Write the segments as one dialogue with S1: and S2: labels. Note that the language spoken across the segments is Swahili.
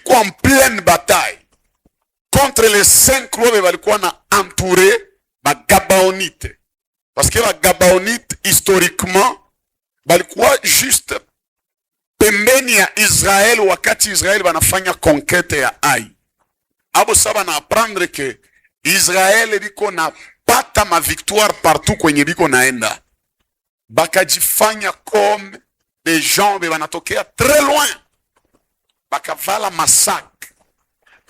S1: biko en pleine bataille contre les 5 rois balikuwa na entouré ba Gabaonite. Parce que la Gabaonite historiquement balikuwa juste pembeni ya Israel wakati Israel banafanya conquête ya Ai. Abo saba na apprendre que Israel biko na pata ma victoire partout kwenye biko naenda. Bakajifanya comme des gens banatokea très loin. Bakavala massacre.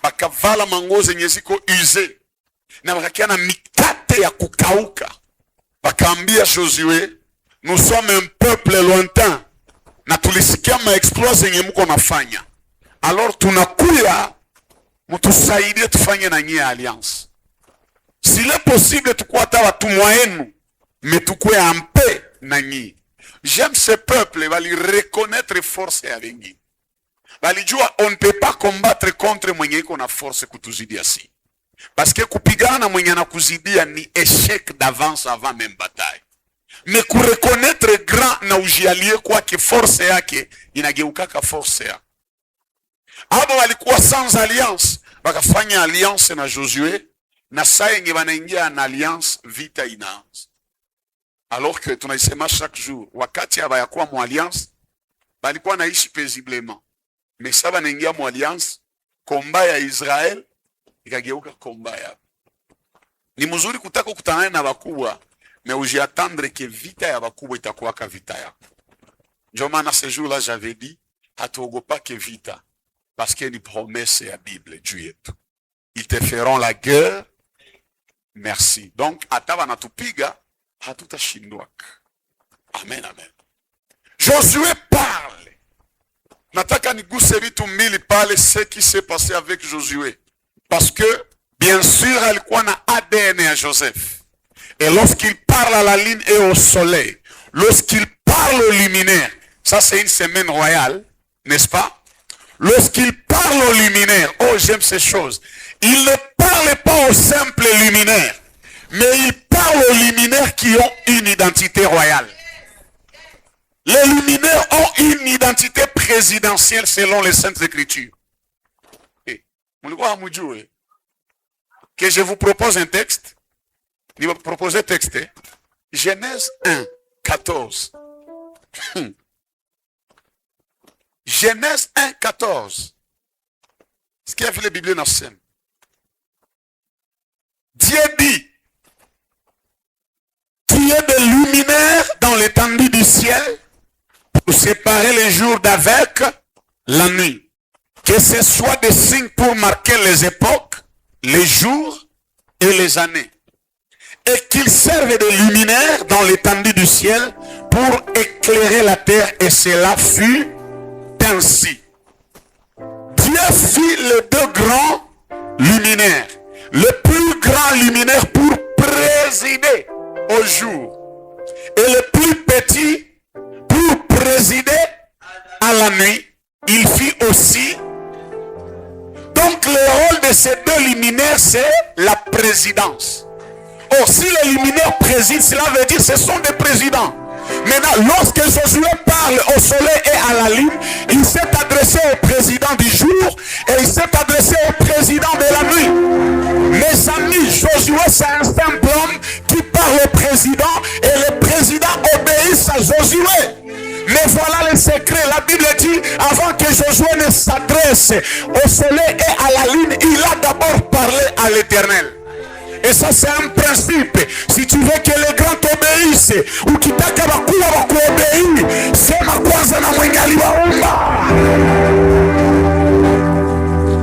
S1: Bakavala mango zenye ziko usé. Na bakakia na mikate ya kukauka. Bakaambia Josué, nous sommes un peuple lointain. Na tulisikia maexploit zenye mko nafanya. Alors tunakuya mutusaidie tufanye na nyie alliance. S'il est possible tukua ta watu mwenu, mais tukue en paix na nyie. J'aime ce peuple, bali reconnaître force ya wengi. Bali jua on ne peut pas combattre contre mwenye iko na force kutuzidia si. Parce que kupigana mwenye na kuzidia ni échec d'avance avant même bataille. Mais kureconnaître grand na ujialie kwa ki force yake inageukaka force ya. Abo walikuwa sans alliance, bakafanya alliance na Josué, na saa yenye banaingia na alliance vita inaanza. Alors que tunaisema chaque jour, wakati abayakuwa mu alliance, balikuwa naishi paisiblement. Mais ça banaingia mu alliance, komba ya Israel ikageuka komba ya. Ni mzuri kutaka kukutana na bakubwa, mais ujiattendre que vita ya bakubwa itakuwa ka vita yako. Ndio maana ce jour-là j'avais dit, hatuogopa ke vita, parce que ni promesse ya Bible juu yetu. Ils te feront la guerre, merci. Donc hata wanatupiga hatutashindwaka. Amen, amen. Josué parle. Nataka niguse vitu mbili pale ce qui s'est passé avec Josué. Parce que, bien sûr, alikuwa na ADN à Joseph. Et lorsqu'il parle à la lune et au soleil, lorsqu'il parle au luminaire, ça c'est une semaine royale, n'est-ce pas? Lorsqu'il parle au luminaire, oh j'aime ces choses, il ne parle pas aux simples luminaires, mais il parle aux luminaires qui ont une identité royale. Les luminaires ont une identité présidentielle selon les Saintes Écritures. Que je vous propose un texte. Je vais vous proposer un texte. Genèse 1, 14. Genèse 1, 14. Ce qui a fait la Bible dans scène. Dieu dit, tu es des luminaires dans l'étendue du ciel pour séparer les jours d'avec la nuit. Que ce soit des signes pour marquer les époques, les jours et les années. Et qu'ils servent de luminaires dans l'étendue du ciel pour éclairer la terre. Et cela fut ainsi. Dieu fit les deux grands luminaires. Le plus grand luminaire pour présider au jour. Et le plus petit pour présider à la nuit. Il fit aussi. Donc le rôle de ces deux luminaires, c'est la présidence. Or, si les luminaires président, cela veut dire que ce sont des présidents. Maintenant, lorsque Josué parle au soleil et à la lune, il s'est adressé au président du jour et il s'est adressé au président de la nuit. Mes amis, Josué, c'est un simple homme qui parle au président et le président obéit à Josué. Mais voilà le secret. La Bible dit, avant que Josué ne s'adresse au soleil et à la lune, il a d'abord parlé à l'Éternel. Et ça c'est un principe. Si tu veux que les grands t'obéissent, ou kitaka bakula bakuobéir, sema kwanza na mwenye aliwaumba.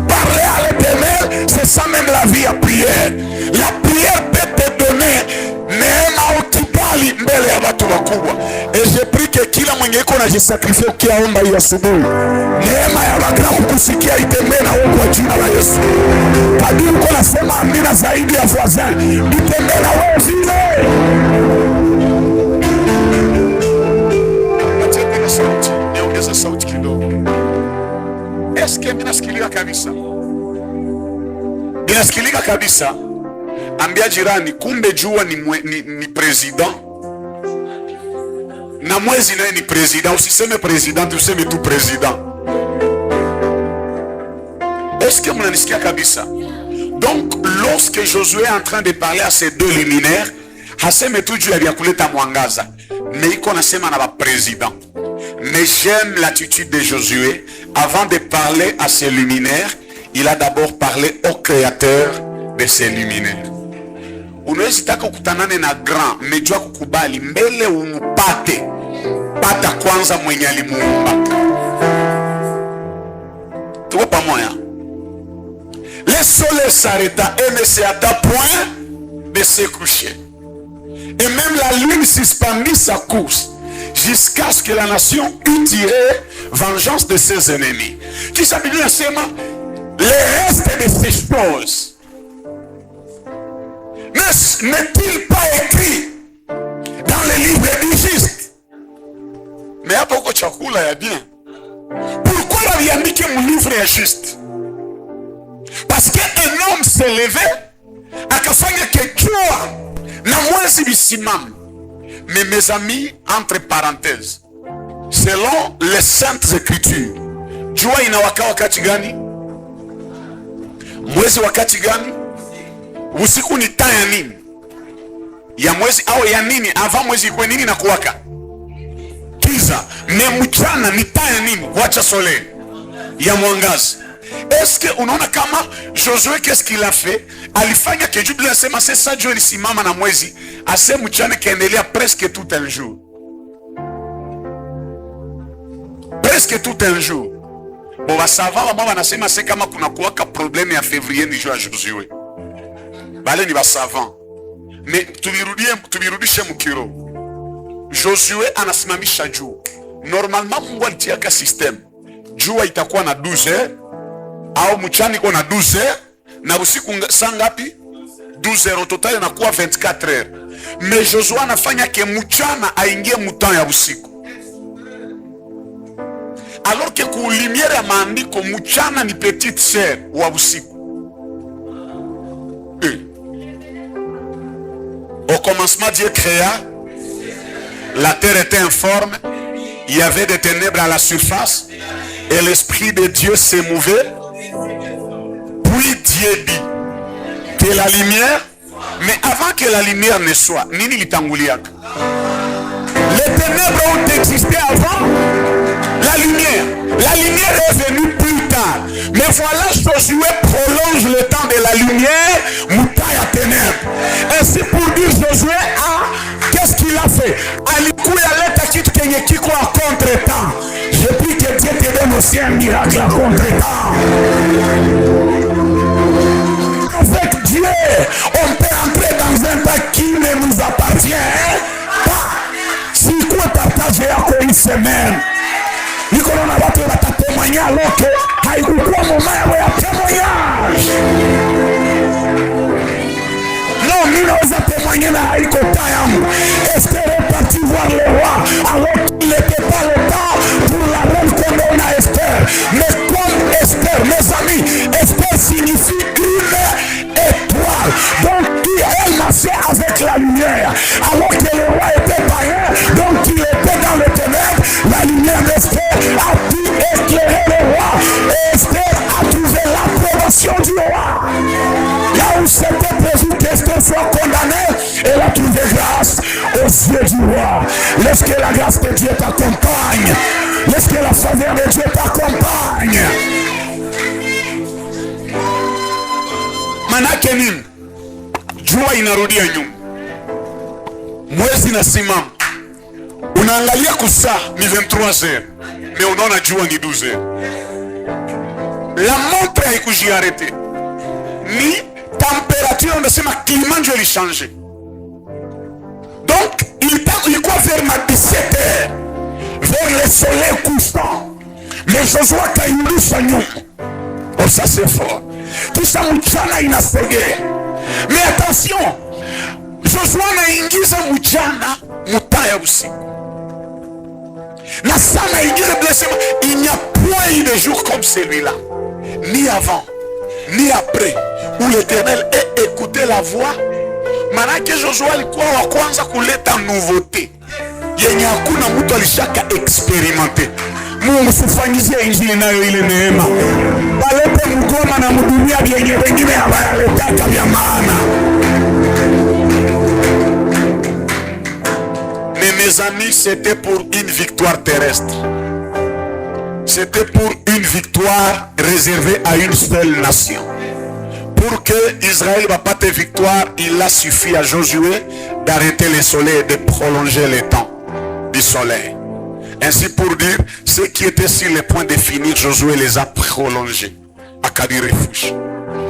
S1: Parler à l'Éternel, c'est ça même la vie à prière. La prière peut te donner neema ukibali mbele ya watu wakubwa. Et je prie que kila mwenye iko na jisakrifia ukiaomba hiyo asubuhi, neema ya wakra kukusikia itembee na wewe kwa jina la Yesu. Kadiri uko nasema amina zaidi ya voisin, itembee na wewe vile. Nataka sauti, niongeze sauti kidogo. Eske minasikilika kabisa? Minasikilika kabisa? Ambia jirani, kumbe jua ni president. Na mwezi naye ni president. Usiseme president, useme tu president. Est-ce que mnanisikia kabisa? Donc lorsque Josué est en train de parler à ces deux luminaires, haseme tu juu ya kuleta mwangaza, mais iko nasema na ba président. Mais j'aime l'attitude de Josué. Avant de parler à ces luminaires, il a d'abord parlé au créateur de ces luminaires. Unaweza taka kukutanane na grand, mejua kukubali mbele umpate. Pata kwanza mwenye alimuumba. Tuko pamoja? Le soleil s'arrêta et ne s'arrêta point de se coucher. Et même la lune suspendit sa course jusqu'à ce que la nation eût tiré vengeance de ses ennemis. Qui s'appelle seulement les restes de ces choses. N'est-il pas écrit dans le livre du juste? Mais à beaucoup de chakula ya bien. Pourquoi il a mis que mon livre est juste? Parce qu'un homme s'est levé, akafanya que jua na mwezi bisimame. Mais mes amis, entre parenthèses, selon les saintes écritures, jua inawaka wakati gani? Mwezi wakati gani? Usiku ni taa ya nini? Ya mwezi au ya nini? Ava mwezi kwa nini na kuwaka? Kiza. Ne mchana ni taa ya nini? Kuacha soleil ya mwangazi. Est-ce que unaona kama Josué qu'est-ce qu'il a fait? Alifanya que Biblia inasema sasa jua lisimama na mwezi, ase mchana kaendelea presque tout un jour. Presque tout un jour. Bon basava wao wanasema c'est kama kuna kuwaka problème ya février ni jour Josué. Bale ni basavant. Mais tubirudishe mkiro. Josué anasimamisha jua. Normalement Mungu alitiaka system. Jua itakuwa na 12 heures au mchana iko na 12 heures na usiku saa ngapi? 12 heures, total inakuwa 24 heures. Mais Josué anafanya ke mchana aingie mutan ya usiku. Alors que ku lumière ya maandiko mchana ni petite sœur wa usiku. Au commencement, Dieu créa, la terre était informe, il y avait des ténèbres à la surface, et l'Esprit de Dieu se mouvait. Puis Dieu dit que la lumière, mais avant que la lumière ne soit, nini litanguliaka? Les ténèbres ont existé avant la lumière. La lumière est venue plus tard. Mais voilà, Josué prolonge le temps de la lumière, Moutaya ténèbres. Ainsi pour dire Josué, qu'est-ce qu'il a fait? Alikuya leta kitu kenye kiko à contre-temps. Je prie que Dieu te donne aussi un miracle à contre-temps. Avec Dieu, on peut entrer dans un temps qui ne nous appartient pas. Si quoi partager après une semaine, Nicolas n'a pas pu témoigner alors que haikukuwa moment ya témoignage. Non, nous n'avons témoigné na haiko tayamu. Esther est parti voir le roi alors qu'il n'était pas le temps pour la reine comme on a Esther. Mais comme Esther, mes amis, Esther signifie une étoile. Donc elle marchait avec la lumière. Alors que le roi était païen, donc il était dans le ténèbre, la lumière d'Esther a pu éclairer le roi. Et Esther a trouvé l'approbation du roi. Là où c'était prévu qu'Esther soit condamnée, elle a trouvé grâce aux yeux du roi. Lorsque la grâce de Dieu t'accompagne, lorsque la faveur de Dieu t'accompagne, manake nini? Jua inarudia nyuma, mwezi nasimama, unaangalia kusaa ni 23 heures, mais unaona jua ni 12 heures. La montre haikujiarete, ni température, on nasema climat ndio ilichange. Donc il quoi vers ma 17 heures, vers le soleil couchant, mais Josué kairudisha nyuma. Oh, ça c'est fort. Kisha mchana inasogea. Mais attention, Josué anaingiza mchana mutaya usiku. Na sana ingine blessé, il n'y a point de jour comme celui-là, ni avant, ni après, où l'Éternel ait écouté la voix. Manake Josué alikuwa wa kwanza kuleta nouveauté yenye hakuna mtu alishaka experimente. Mungu sifanyizie injili nayo ile neema. Balete mgoma na bayaletaka vya maana. Mais mes amis, c'était pour une victoire terrestre. C'était pour une victoire réservée à une seule nation. Pour que Israël ne va pas de victoire, il a suffi à Josué d'arrêter le soleil et de prolonger le temps du soleil. Ainsi pour dire, ceux qui étaient sur le point de finir, Josué les a prolongés à Kadi refuge.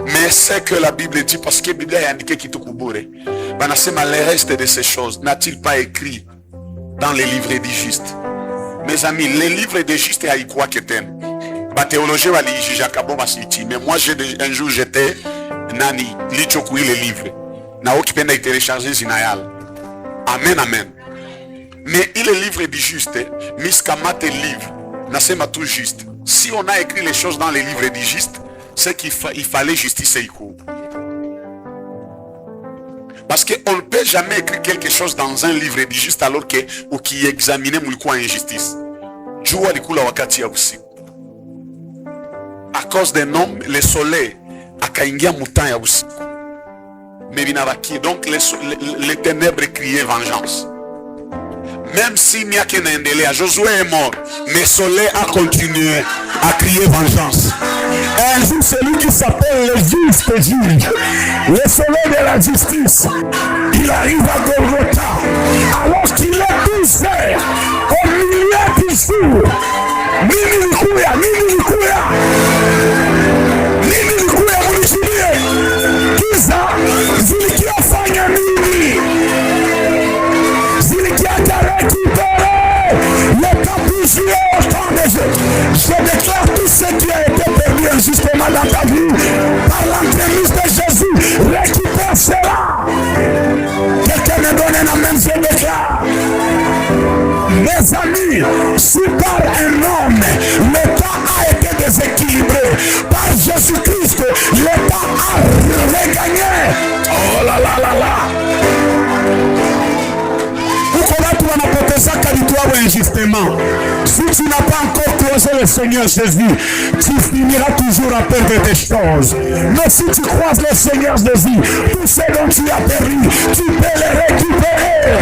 S1: Mais c'est que la Bible dit, parce que la Bible a indiqué qu'il le reste de ces choses n'a-t-il pas écrit dans les livres des justes? Mes amis, les livres des justes et quoi que t'aimes. Ma théologie va lire Jacobo Basiti. Mais moi, un jour, j'étais Nani, lichokoui les livres. Na okipenda y télécharger Zinayal. Amen, amen. Mais il est livre du juste. Miskamate livre. Nasema tout juste. Si on a écrit les choses dans les livres du juste, c'est qu'il fallait justice et coup. Parce qu'on ne peut jamais écrire quelque chose dans un livre du juste alors que ou qui examinait mulikuwa injustice. Jua likula wakati ya usiku. À cause des noms, le soleil akaingia mutan ya usiku. Mais binabaki donc les ténèbres criaient vengeance. Même si Miake Nendelea, Josué est mort, mais le soleil a continué à crier vengeance. Un jour, celui qui s'appelle le juste juge, le soleil de la justice, il arrive à Golgotha, alors qu'il est 12 heures, au milieu du jour. Mimi likuya munisulie, kiza zilikiafanya nini? Je déclare tout ce qui a été perdu injustement dans ta vie par l'entremise de Jésus. Récupère cela. Quelqu'un me donne un amen, je déclare. Mes amis, si par un homme l'État a été déséquilibré, par Jésus-Christ, l'État a regagné. Oh là là là là. Injustement. Si tu n'as pas encore croisé le Seigneur Jésus, tu finiras toujours à perdre tes choses. Mais si tu croises le Seigneur Jésus, tout ce dont tu as perdu, tu peux les récupérer.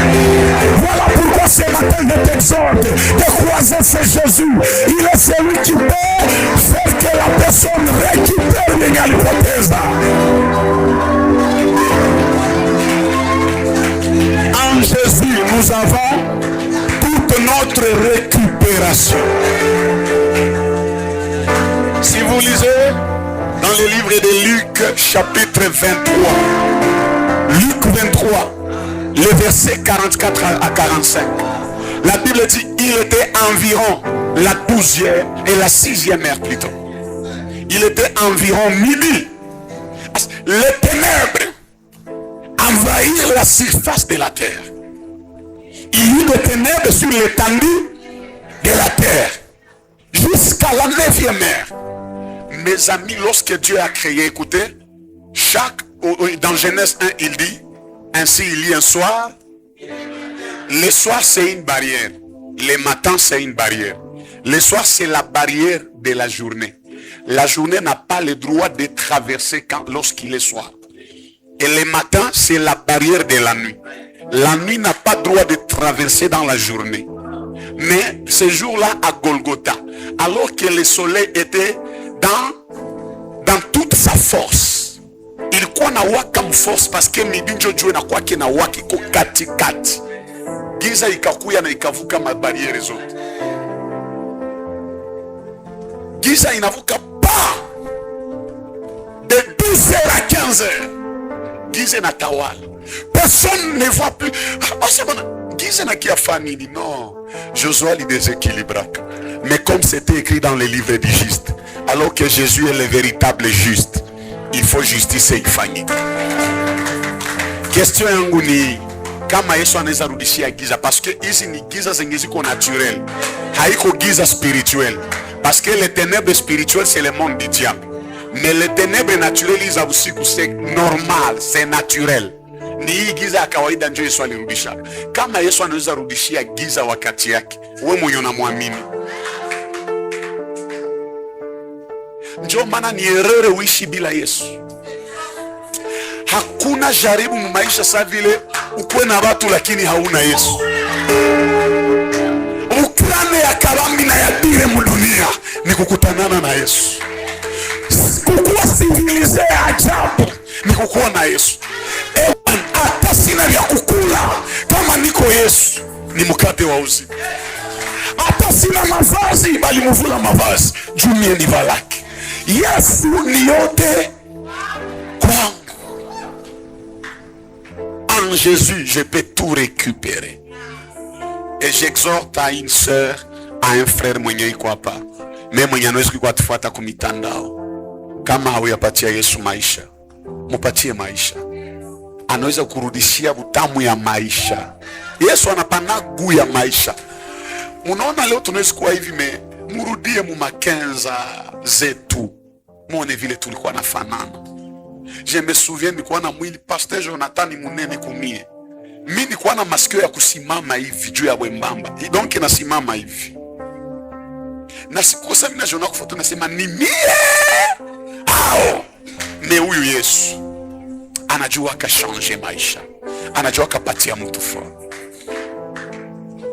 S1: Voilà pourquoi ce matin je t'exhorte de croiser ce Jésus. Il est celui qui peut faire que la personne récupère l'hypothèse. En Jésus, nous avons notre récupération. Si vous lisez dans le livre de Luc chapitre 23, Luc 23, le verset 44 à 45, la Bible dit il était environ la 12e et la 6e heure plutôt. Il était environ midi. Les ténèbres envahirent la surface de la terre. Il y eut des ténèbres sur l'étendue de la terre jusqu'à la 9e heure. Mes amis, lorsque Dieu a créé, écoutez, dans Genèse 1, il dit, ainsi il y a un soir. Le soir, c'est une barrière. Le matin, c'est une barrière. Le soir, c'est la barrière de la journée. La journée n'a pas le droit de traverser lorsqu'il est soir. Et le matin, c'est la barrière de la nuit. La nuit n'a pas droit de traverser dans la journée. Mais ce jour-là à Golgotha, alors que le soleil était dans toute sa force, il croit na comme force parce que midinjo Dieu na kwa ki na waki ko kati. Giza ikakuya na ikavuka mabariere zote. Giza inavuka pas de 12h à 15h. Giza na tawala. Personne ne voit plus. Giza na kia famille. Non. Josué il déséquilibre. Mais comme c'était écrit dans les livres du juste, alors que Jésus est le véritable juste, il faut justice et famille. Question yangu ni kama Yesu anaweza rudishia giza, parce que hizi ni giza zenye ziko naturel, haiko giza spirituel, parce que les ténèbres spirituelles c'est le monde du diable, mais les ténèbres naturelles za usiku c'est normal, c'est naturel. Ni hii giza ya kawaida ndio Yesu alirudisha. Kama Yesu anaweza rudishia giza wakati yake, wewe mwenye unamwamini, ndio maana ni erreur uishi bila Yesu. Hakuna jaribu mumaisha sa vile ukuwe na watu lakini hauna Yesu. Ukrane ya kabambi na ya bire mudunia ni kukutanana na Yesu. Kukuwa sivilize ya ajabu ni kukuwa na Yesu. Hata sina vya kukula kama niko Yesu, ni mkate wa uzima. Hata sina mavazi bali muvula mavazi jumie ni valaki. Yesu ni yote kwangu. En Jésus, je peux tout récupérer. Et j'exhorte à une sœur, à un frère mwenye iko hapa, mimi mwenye anaweza kukufuata kwa mitandao, kama hauyapatia Yesu maisha, mupatie maisha. Anaweza kurudishia butamu ya maisha. Yesu anapana guu ya maisha. Unaona leo tunaweza kuwa hivi, murudie mu makenza zetu, muone vile tulikuwa nafanana. Je me souviens nilikuwa na mwili Pasteur Jonathan munene kumie. Mimi nilikuwa na masikio ya kusimama hivi juu ya wembamba. Donc nasimama hivi. Na sikosa mimi najiona kwa foto nasema ni mie. Ao. Me huyu Yesu anajua akachange maisha. Anajua akapatia mtu furaha.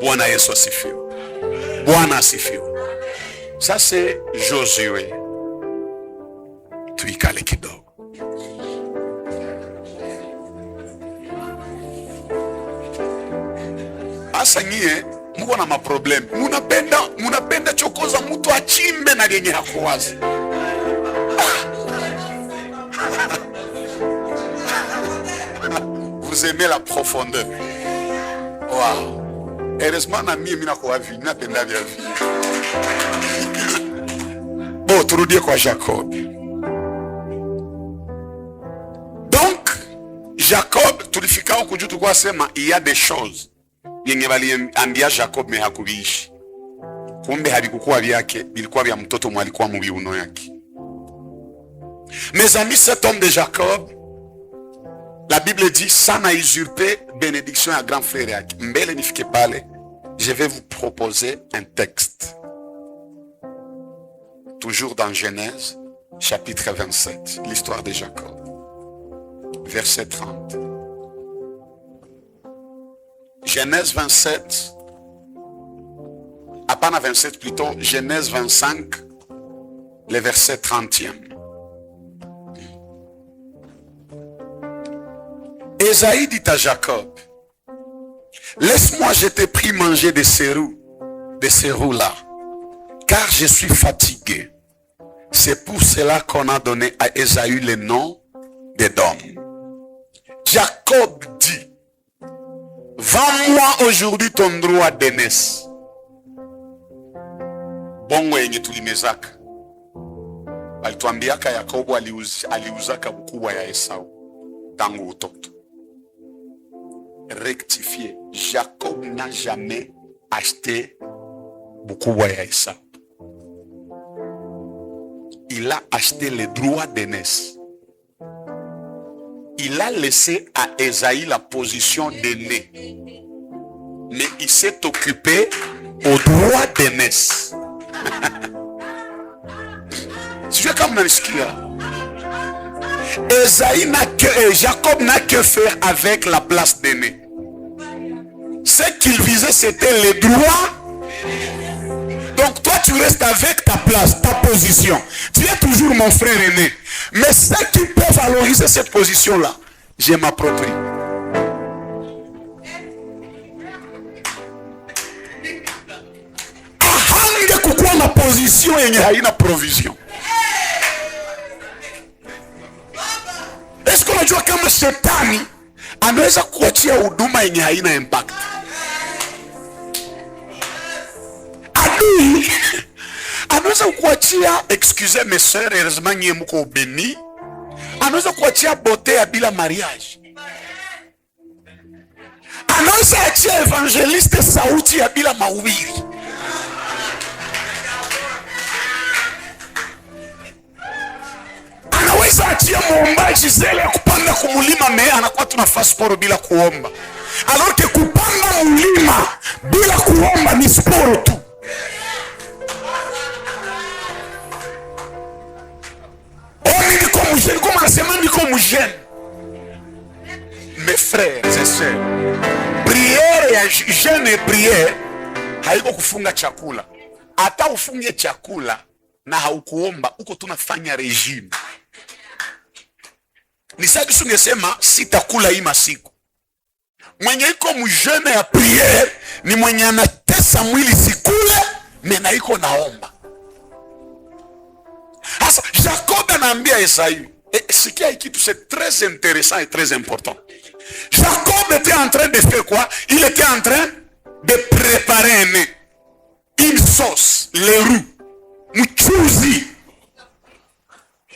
S1: Bwana Yesu asifiwe. Bwana asifiwe. Sasa Josué, tuikale kidogo. Asa nyie muko na maprobleme. Munapenda chokoza mtu achimbe na yenye hakuwazi. Vous aimez la profondeur. Wow. Heureusement na mimi nakuwa vi, napenda vya vi. Bon, turudie kwa Jacob. Donc, Jacob tulifika huko juu tulikuwa sema il y a des choses yenye waliambia Jacob me hakubiishi. Kumbe havikuwa vyake, vilikuwa vya mtoto mwalikuwa mu viuno yake. Mes amis, cet homme de Jacob, la Bible dit, sana usurpé bénédiction à grand frère yake. Mbele nifike pale, je vais vous proposer un texte. Toujours dans Genèse, chapitre 27, l'histoire de Jacob. Verset 30. Genèse 27, apana 27 plutôt, Genèse 25, le verset 30e. Esaïe dit à Jacob, laisse-moi, je t'ai pris manger de ces roues-là, car je suis fatigué. C'est pour cela qu'on a donné à Esaü le nom d'Édom. Jacob dit, vends-moi aujourd'hui ton droit d'aînesse. Bongo yenye tulimezaka. Alituambiaka Yakobo aliuzaka bukubwa ya Esau tangu utoto. Rectifié, Jacob n'a jamais acheté bukubwa ya Esau. Il a acheté les droits d'aînesse. Il a laissé à Esaïe la position d'aîné. Mais il s'est occupé au droit d'aînesse. Tu fais comme dans le Jacob n'a que faire avec la place d'aîné. Ce qu'il visait, c'était les droits. Donc toi, tu restes avec ta place, ta position. Tu es toujours mon frère aîné. Mais ceux qui peuvent valoriser cette position-là, je m'approprie. Ahange kukuwa na position yenye haina provision. Est-ce que unajua kama shetani anaweza kuachia huduma yenye haina impact? Adui anaweza kuachia, excusez mes sœurs, heureusement nyie mko béni, anaweza kuachia bote ya bila mariage. Anaweza achia evangeliste sauti ya bila mahubiri. Anaweza achia muombaji zele ya kupanda kumulima me anakuwa tuna passport bila kuomba. Alors que kupanda mulima bila kuomba ni sport tu. Niko mujeni, kama nasema niko mujeni. frères et sœurs, prière ya jeûne et prière haiko kufunga chakula. Hata ufunge chakula na haukuomba, uko tunafanya regime. Ni sasa tungesema sitakula hii masiku. Mwenye iko mjeune ya prière ni mwenye anatesa mwili sikule, mena iko naomba. Sasa Jacob anaambia Esaü, sikia hiki kitu, c'est très intéressant et très important. Jacob était en train de faire quoi? Il était en train de préparer une sauce, les roux, mchuzi.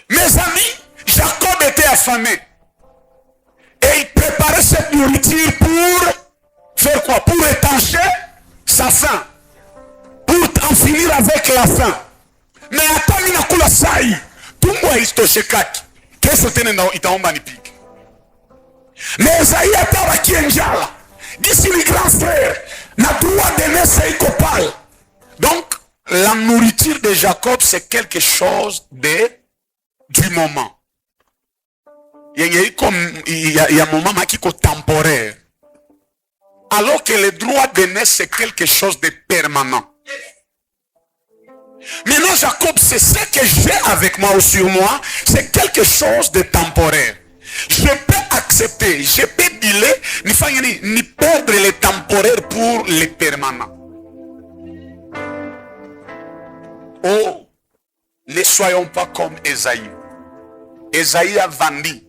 S1: Mes amis, Jacob était affamé. Et il préparait cette nourriture pour faire quoi? Pour étancher sa faim. Pour en finir avec la faim. Mais hata mina kula sai, tumbo haitoshekaki. Kesho tena itaomba nipike. Mais Esaü hata wakienjala. Gisi ni grand frère. Na droit d'aînesse iko pale. Donc, la nourriture de Jacob, c'est quelque chose du moment. Il y a un moment qui est temporaire. Alors que le droit d'aînesse, c'est quelque chose de permanent. Maintenant, Jacob, c'est ce que j'ai avec moi ou sur moi, c'est quelque chose de temporaire. Je peux accepter, je peux dealer, ni perdre le temporaire pour le permanent. Oh, ne soyons pas comme Esaü. Esaü a vendu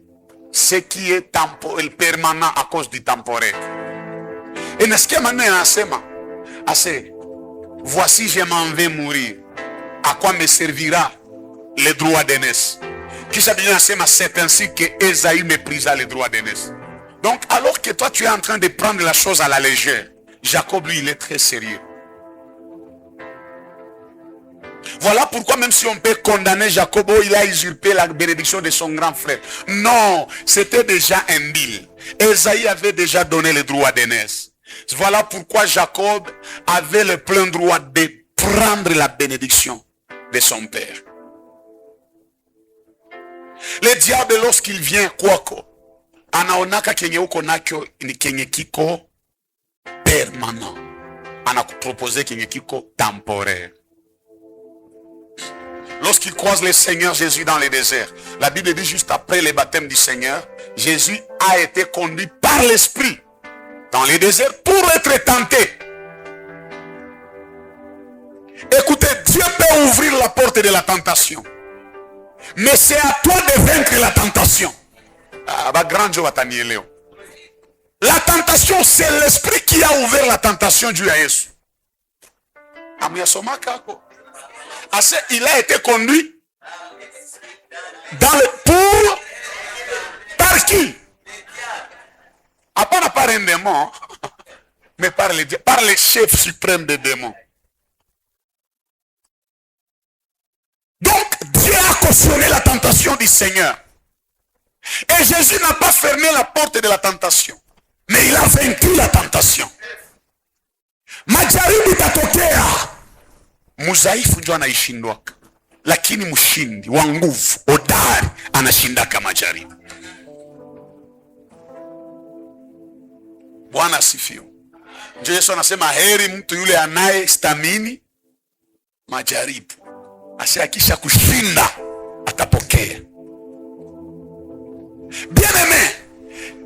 S1: ce qui est permanent à cause du temporaire. Et n'est-ce que maintenant anasema, assez, voici je m'en vais mourir. À quoi me servira le droit d'aînesse? Kisha bien anasema, c'est ainsi que Esaü méprisa le droit d'aînesse. Donc alors que toi tu es en train de prendre la chose à la légère, Jacob lui il est très sérieux. Voilà pourquoi même si on peut condamner Jacob, il a usurpé la bénédiction de son grand frère. Non, c'était déjà un deal. Esaü avait déjà donné le droit d'aînesse. Voilà pourquoi Jacob avait le plein droit de prendre la bénédiction de son père. Le diable lorsqu'il vient kwako, anaonaka kenye uko nakyo ni kenye kiko permanent. Anakupropose kenye kiko temporaire. Lorsqu'il croise le Seigneur Jésus dans le désert, la Bible dit juste après le baptême du Seigneur, Jésus a été conduit par l'Esprit dans le désert pour être tenté. Écoutez, Dieu peut ouvrir la porte de la tentation. Mais c'est à toi de vaincre la tentation. La tentation, c'est l'Esprit qui a ouvert la tentation du Jésus. Il a été conduit par qui? Pas par un démon, mais par le chef suprême des démons. Donc Dieu a cautionné la tentation du Seigneur. Et Jésus n'a pas fermé la porte de la tentation, mais il a vaincu la tentation. Majaribu itatokea. Mudhaifu ndio anaishindwaka, lakini mshindi wa nguvu hodari anashindaka majaribu. Bwana asifiwe. Ndio Yesu anasema heri mtu yule anayestamini majaribu, asiakisha kushinda atapokea. Bien-aimé,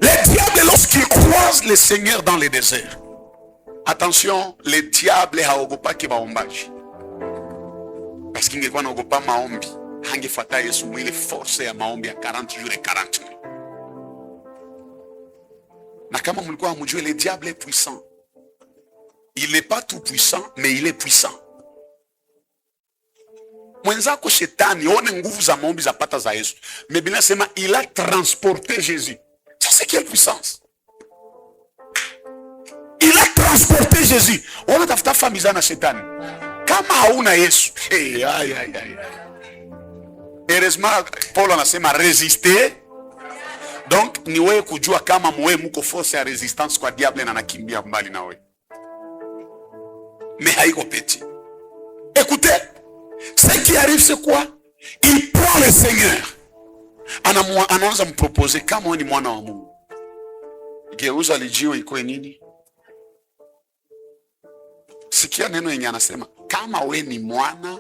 S1: le diable lorsqu'il croise le Seigneur dans le désert, attention, le diable haogopaki maombaji. Parce qu'il ingekuwa naogopa maombi, hangefuata Yesu mwile force ya maombi ya 40 jours et 40 nuits. Na kama mlikuwa hamjui, le diable est puissant. Il n'est pas tout puissant, mais il est puissant. Mwenzako shetani one nguvu za maombi za pata za Yesu. Mais Biblia inasema il a transporté Jésus. Ça c'est quelle puissance? Il a transporté Jésus. On a tafuta famiza na shetani. Kama hauna Yesu. Heureusement Paul anasema résister. Donc ni wewe kujua kama mwe muko force ya resistance kwa diable na nakimbia mbali na wewe. Mais haiko petit. Écoutez, ce qui arrive c'est quoi? Il prend le Seigneur. Anaanza me proposer kama wewe ni mwana wa Mungu. Geuza lijio ikuwe nini? Sikia neno yenye anasema kama we ni mwana.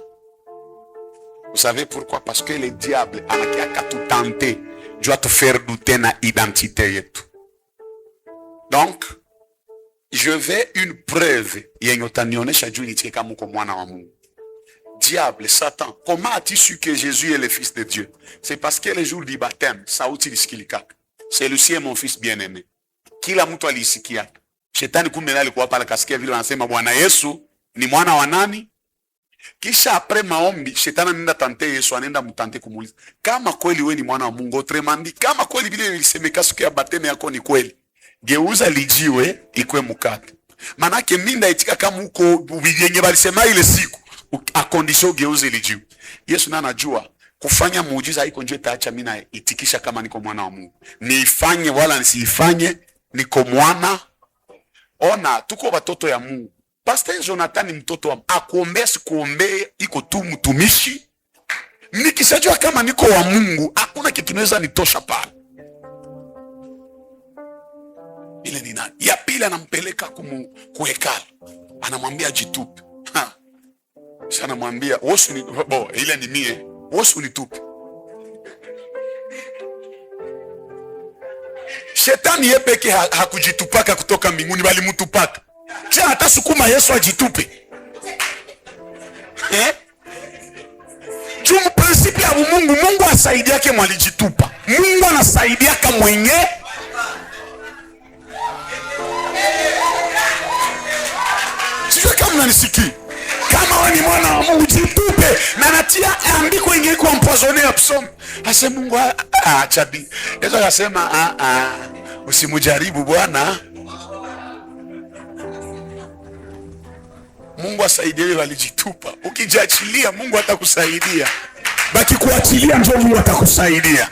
S1: Vous savez pourquoi? Parce que le diable anakiaka tout tenter, doit te faire douter na identité yetu. Donc je veux une preuve yenye utanionyesha juu nitie kama uko mwana wa Mungu. Diable, Satan, comment as-tu su que Jésus est le fils de Dieu? C'est parce que le jour du baptême, sauti lisikilikaka, celui-ci est mon fils bien-aimé. Kila mtu alisikia. Shetani kumbe alikuwa pale kasikia vile wanasema Bwana Yesu ni mwana wa nani? Kisha apres maombi, shetani anaenda tante Yesu, anaenda mtante kumuuliza, kama kweli wewe ni mwana wa Mungu, autrement, kama kweli vile ilisemeka siku ya bapteme yako ni kweli, geuza lijiwe ikwe mkate. Manake minda itika kama uko yenye balisema ile siku, a condition geuze lijiwe. Yesu na anajua kufanya muujiza haiko njoo itaacha mimi na itikisha kama niko mwana wa Mungu. Niifanye wala nisiifanye, niko mwana. Ona, tuko watoto ya Mungu. Pastor Jonathan ni mtoto wa akuombea sikuombea, iko tu mtumishi. Nikishajua kama niko wa Mungu, hakuna kitu kinaweza nitosha pale. Ile ni nani? Ya pili anampeleka kuhekalu. Anamwambia jitupe. Sasa anamwambia, "Wosu ni ile ni mie. Wosu nitupe." Shetani yepeke hakujitupaka kutoka mbinguni, bali mtupaka. Cha hata sukuma Yesu ajitupe. Jumu prinsipi ya Mungu, Mungu asaidia yake mwalijitupa. Mungu anasaidia kama mwenye. Sio kama mnanisikia. Kama wewe ni mwana wa Mungu jitupe, na natia andiko ingine kwa empoisonner absom. Ase Mungu achabi. Yesu akasema usimujaribu Bwana. Mungu asaidie walijitupa. Ukijiachilia Mungu atakusaidia. Baki kuachilia ndio Mungu atakusaidia.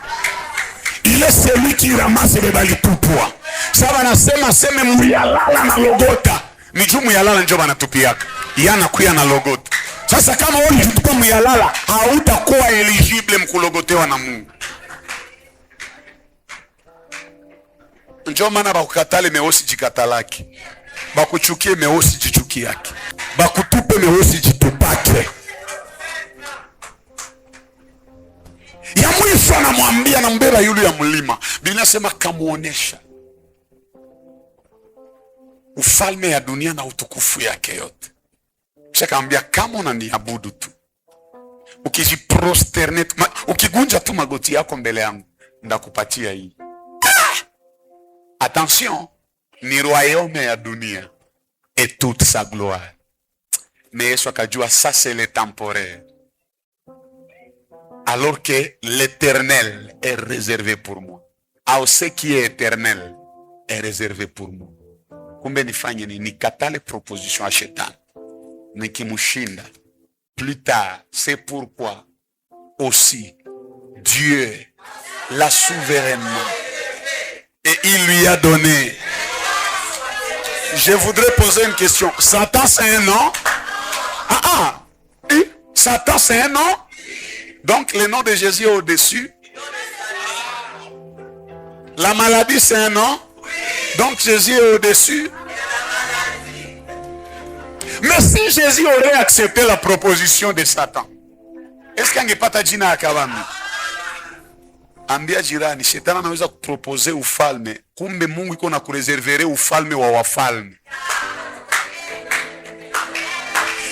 S1: Ile celui qui ramasse les balitupwa. Sasa nasema seme muyalala na logota. Ni juu muyalala ndio banatupiaka. Yana kuya na logota. Sasa kama wewe unajitupa muyalala, hautakuwa eligible mkulogotewa na Mungu. Ndio maana bakukatale meosi jikatalaki. Bakuchukie meosi jichuki yake. Bakutupe meosi jitupake. Ya mwisho anamwambia na mbeba yule ya mlima. Biblia inasema kamuonesha ufalme ya dunia na utukufu yake yote. Shakamwambia kama unaniabudu tu, ukijiprosterne, ukigunja tu magoti yako mbele yangu, ndakupatia hii. Attention, ni royaume ya dunia et toute sa gloire. Mais Yesu akajua ça c'est le temporaire. Alors que l'éternel est réservé pour moi. Au ce qui est éternel est réservé pour moi. Kumbe nifanye ni nikatale proposition à shetani. Nikimushinda. Plus tard, c'est pourquoi aussi Dieu l'a souverainement. Et il lui a donné. Je voudrais poser une question. Satan c'est un nom? Satan c'est un nom? Donc le nom de Jésus est au-dessus. La maladie c'est un nom? Donc Jésus est au-dessus. Mais si Jésus aurait accepté la proposition de Satan, est-ce qu'il n'y a pas de jina akabami? Ambia jirani, shetani anaweza kupropose ufalme, kumbe Mungu iko na kureservere ufalme wa wafalme.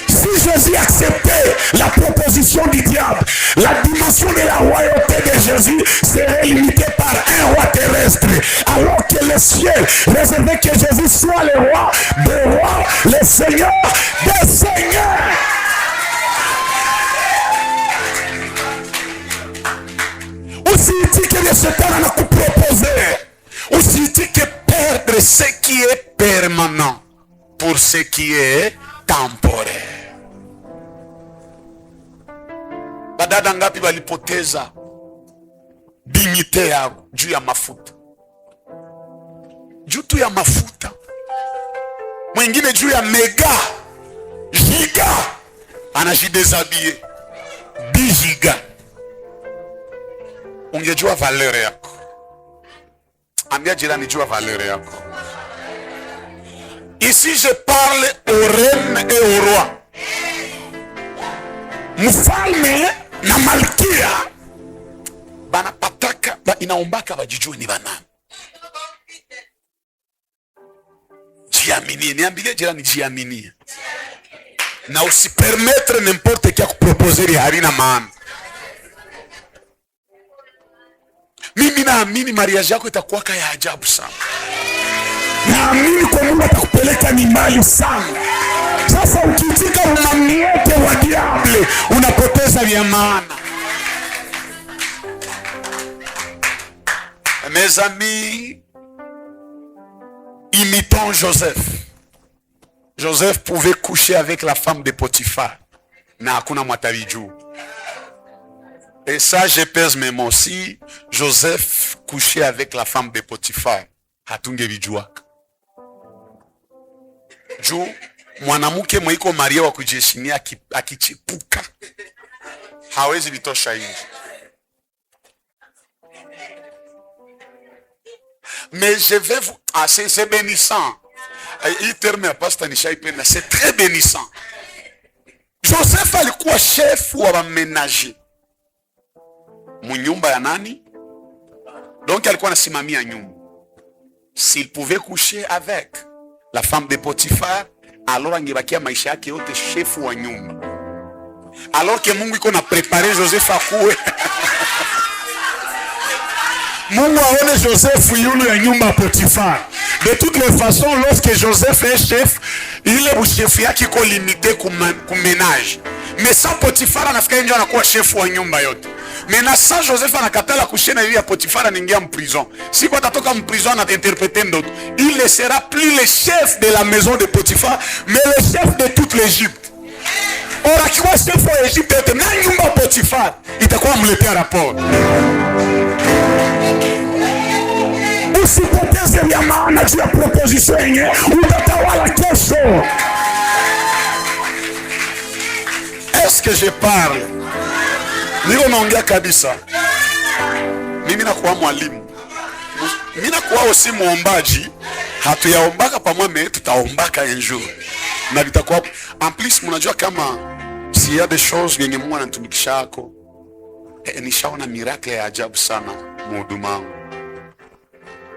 S1: Si Jésus acceptait la proposition du diable, la dimension de la royauté de Jésus serait limitée par un roi terrestre, alors que le ciel réservait que Jésus soit le roi des rois, le Seigneur des seigneurs. Usiitike le Satan anakuproposer. Usiitike perdre ce qui est permanent pour ce qui est temporaire. Badada ngapi walipoteza dignité yao juu ya mafuta. Juu tu ya mafuta. Mwingine juu ya mega giga anajideshabiller 10 giga. Ungejua valeur yako. Ambia jirani jua valeur yako. Ici je parle aux reines et aux rois. Mfalme na malkia banapataka inaombaka bajijue ni banani. Jiaminie, niambilie jirani jiaminie. Na usipermettre n'importe qui akuproposer harina maana. Mimi naamini mariage yako itakuwa ya ajabu sana. Naamini kwa Mungu atakupeleka ni mbali sana. Sasa ukitika unamniete wa diable, unapoteza vya maana. Mes amis, imitons Joseph. Joseph pouvait coucher avec la femme de Potiphar. Na hakuna mwatavijuu. Et ça, je pèse mes mots. Si Joseph couchait avec la femme de Potiphar, hatungevijuaka. Juu mwanamke mwaiko Maria wa kujiheshimia akichipuka hawezi vitosha nje. Mais je vais vous... Ah, c'est bénissant. Il terme pastor nishaipenda. C'est très bénissant. Joseph alikuwa chef wa ménager. Munyumba ya nani? Donc alikuwa anasimamia nyumba. S'il pouvait coucher avec la femme de Potiphar, alors angebakia maisha yake yote chef wa nyumba. Alors que Mungu iko na préparer Joseph akuwe. Mungu aone Joseph yule ya nyumba Potiphar. De toutes les façons, lorsque Joseph est chef, il est chef yake iko limité kuménage. Mais sans Potiphar anafika nje anakuwa chef wa nyumba yote. Mais na sans Joseph anakatala kushena ili ya Potiphar anaingia prison. Si kwa tatoka prison na interpréter ndoto, il ne sera plus le chef de la maison de Potiphar, mais le chef de toute l'Égypte. Or akiwa chef wa Egypte yote na nyumba Potiphar itakuwa mletea rapport. Usipoteze vya maana juu ya proposition yenye utatawala kesho. Est-ce que je parle? Niko naongea kabisa. Mimi nakuwa mwalimu. Mimi nakuwa aussi muombaji. Hatuyaombaka pamoja, tutaombaka un jour. Na vitakuwa en plus mnajua kama s'il y a des choses yenye Mungu anatumikisha yako. Nishaona miracle ya ajabu sana muhuduma.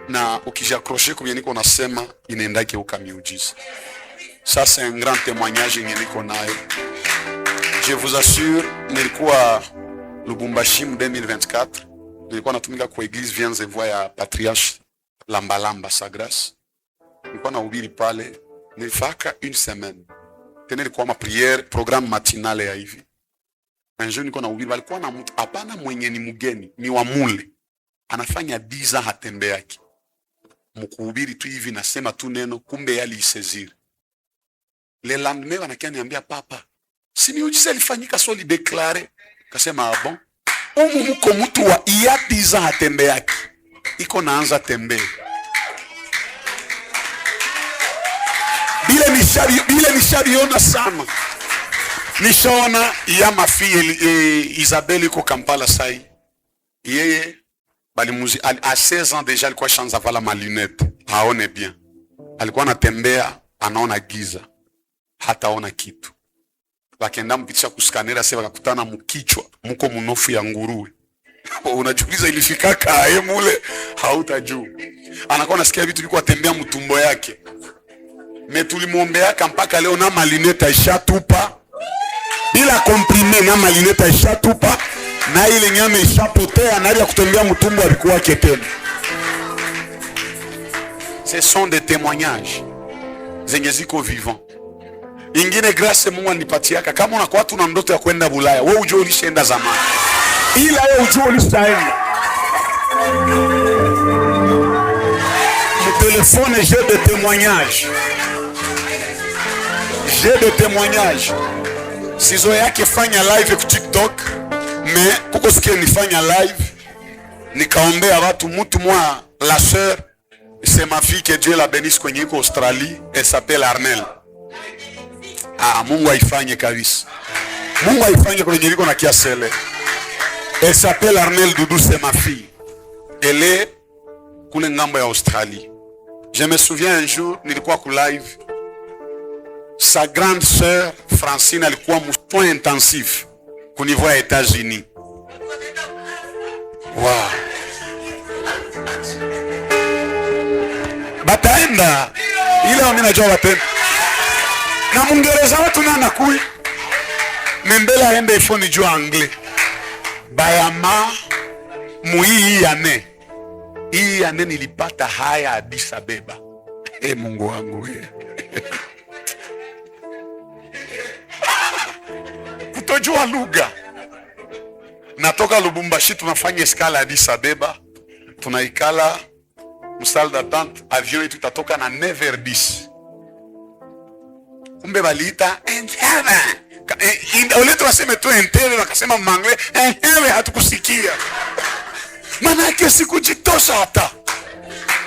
S1: Na ukijakroshe kwa niko nasema inaenda keuka miujiza. Ça c'est un grand témoignage yenye niko nayo. Je vous assure, nilikuwa Lubumbashi 2024, nilikuwa natumika kwa église Viens et Vois ya patriarche Lambalamba sa grâce. Nilikuwa nahubiri pale, nilifaka une semaine. Tena nilikuwa ma prière, programme matinale ya hivi. Un jour nilikuwa nahubiri, walikuwa na mtu hapana mwenye ni mgeni, ni wa mule. Anafanya 10 ans hatembeaki. Mkuhubiri tu hivi nasema tu neno, kumbe yali iseziri. Le lendemain wanakia niambia papa, si miujiza ilifanyika soli deklare. Kasema bon. Umu muko mtu wa iya 10 ans hatembeaki. Iko naanza tembe. Bile nishabiona sana. Nishaona iya mafi Isabelle iko Kampala sai. Yeye balimuzi à 16 ans déjà alikuwa shanza vala ma lunette. Haone bien. Alikuwa anatembea anaona giza. Hataona kitu. Wakaenda mpitisha kuskanera sasa wakakutana mkichwa mko mnofu ya nguruwe. Unajiuliza ilifika kae mule hautajua. Anakuwa nasikia vitu vilikuwa tembea mtumbo yake. Tulimuombeaka mpaka leo na malineta ishatupa. Bila komprime na malineta ishatupa. Na ile nyame ishapotea na ile kutembea mtumbo alikuwa tena. Ce sont des témoignages. Zenye ziko vivant. Ingine grâce Mungu anipatiaka kama unakuwa tu na ndoto ya kwenda Bulaya, wewe ujue ulishaenda zamani. Ila wewe ujue ulishaenda. Mon téléphone j'ai des témoignages. J'ai des témoignages. Sizo yake fanya live ku TikTok, mais kuko sikia nifanya live nikaombea watu mtu mwa la sœur, c'est ma fille que Dieu la bénisse kwenye iko Australie, elle s'appelle Arnel. Mungu aifanye kabisa. Mungu aifanye kwenye liko na kiasele. Elle s'appelle Arnel Doudou, c'est ma fille. Elle est kule ngambo ya Australie. Je me souviens un jour nilikuwa ku live, sa grande sœur Francine alikuwa mu soins intensifs ku niveau ya États-Unis. Wow. Bataenda ile mimi najua bataenda. Na Mungereza watu nana kui. Membele aende ifoni jua anglais. Bayama muii ane. Hii ane nilipata haya Addis Abeba. Mungu wangu kutojua lugha. Natoka Lubumbashi tunafanya escale Addis Abeba. Tunaikala salle d'attente, avion yetu itatoka na 9h10. Kumbe baliita Entebbe. Oletu waseme tu Entebbe, wakasema mangle Entebbe, hatukusikia. Manake sikujitosha hata.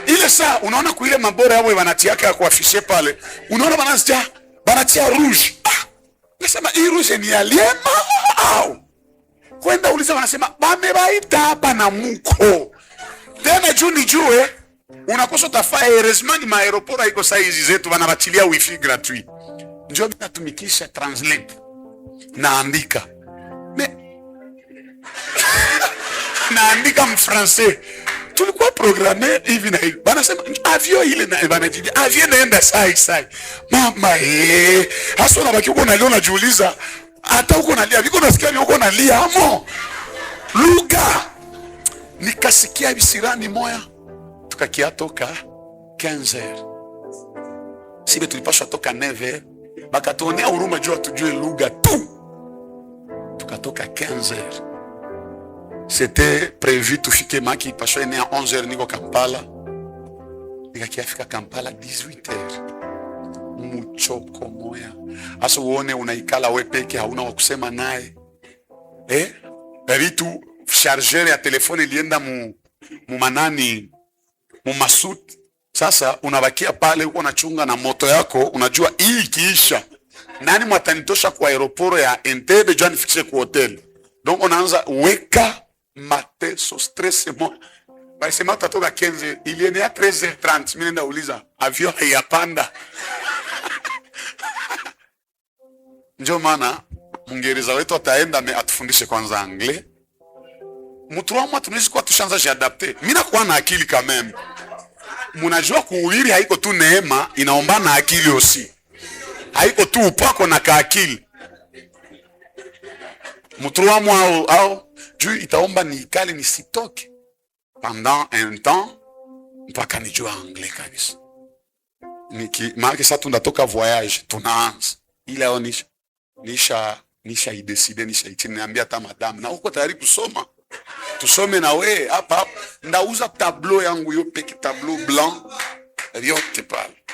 S1: Ile saa unaona kuile mabora yao wanatiaka ya kuafishe pale. Unaona banatia rouge. Nasema hii rouge ni aliema au. Kwenda uliza wanasema bamebaita hapa na muko. Tena juu nijue unakosa tafaa heureusement ni maaeroport iko saizi zetu wanabachilia wifi gratuit. Njoo mimi natumikisha translate. Naandika. Naandika mfrancais. Tulikuwa programme hivi na hivi. Banasema avion ile na banajibi avion naenda sai. Mama hasa unabaki uko unalia unajiuliza hata uko unalia biko nasikia uko unalia amo. Lugha. Nikasikia bisirani moya. Tukakia toka 15h. Sibe tulipashwa toka 9h. Bakatuonea huruma juu tujue lugha tu. Tukatoka 15h. C'était prévu tufike maki pasho ene à 11h niko Kampala. Nikakia fika Kampala 18h. Muchoko moya. Asa uone unaikala wewe peke hauna wa kusema naye. Vitu chargeur ya telefone ilienda mu manani mu masut. Sasa unabakia pale uko unachunga na moto yako, unajua hii ikiisha nani mwatanitosha kwa aeroport ya Entebbe jua nifikishe kwa hotel. Donc unaanza weka mate so stress mo. Basi mata toka 15 ilienea 13h30 mimi nenda uliza avion hayapanda. Ndio maana Mungereza wetu ataenda atufundishe kwanza anglais. Mutuamwa tunaweza kuwa tushanza jiadapte. Mimi nakuwa na akili kama mimi. Munajua kuhubiri haiko tu neema, inaomba na akili osi. Haiko tu upako na kaakili. Mutuamwa au juu itaomba nikali nisitoke pendant un temps mpaka nijue anglais kabisa. Maana sasa tunatoka voyage tunaanza. Ile onisha nisha ideside nisha itiniambia hata madam na uko tayari kusoma. Tusome na we hapa ndauza tableau yangu yo peke tableau blanc yote pale.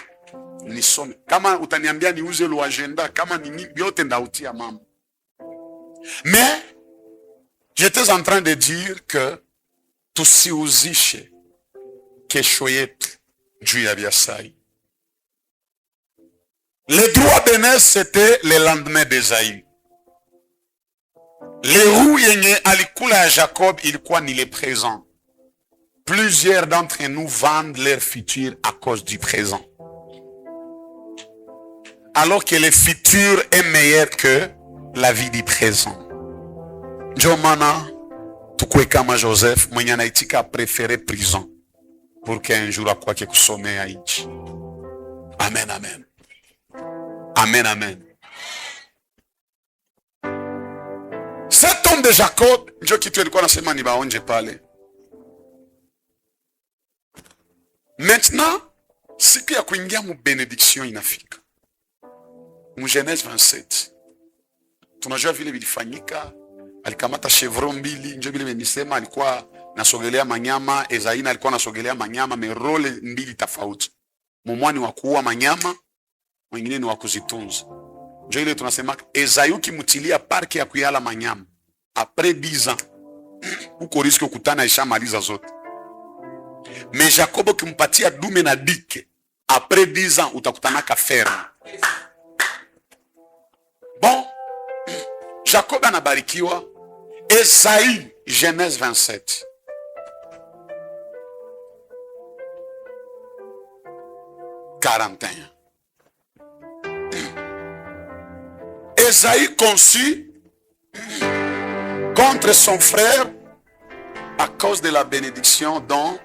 S1: Nisome. Kama utaniambia niuze lo agenda kama nini yote ndautia mama. Mais j'étais en train de dire que tusiuzishe kesho yetu juu ya biasai. Le droit d'aînesse c'était le lendemain d'Esaïe. Les roues yenye alikula ya Jacob ilikuwa ni le présent. Plusieurs d'entre nous vendent leur futur à cause du présent. Alors que le futur est meilleur que la vie du présent. Jomana, tukue kama Joseph, mwenye anaitika préféré prison pour qu'un jour akwake kusomea nchi. Amen, amen. Amen, amen. Cet homme de Jacob, ndio kitu alikuwa anasema ni baonje pale. Maintenant, siku ya kuingia mu benediction inafika. Mu Genèse 27. Tunajua vile vilifanyika, alikamata chevron mbili, ndio vile nimesema alikuwa nasogelea manyama, Ezaina alikuwa nasogelea manyama, me role mbili tofauti. Mumwani wa kuua manyama, mwingine ni wa kuzitunza. Ndio ile tunasema Ezayu kimutilia parki ya kuyala manyama. Après 10 ans, uko riski kukutana ishamaliza zote. Mais Jacob kimpatia dume na dike, après 10 ans utakutana ka ferme. Bon, Jacob anabarikiwa. Esaïe, Genèse 27. 41. Ésaïe conçut contre son frère à cause de la bénédiction dont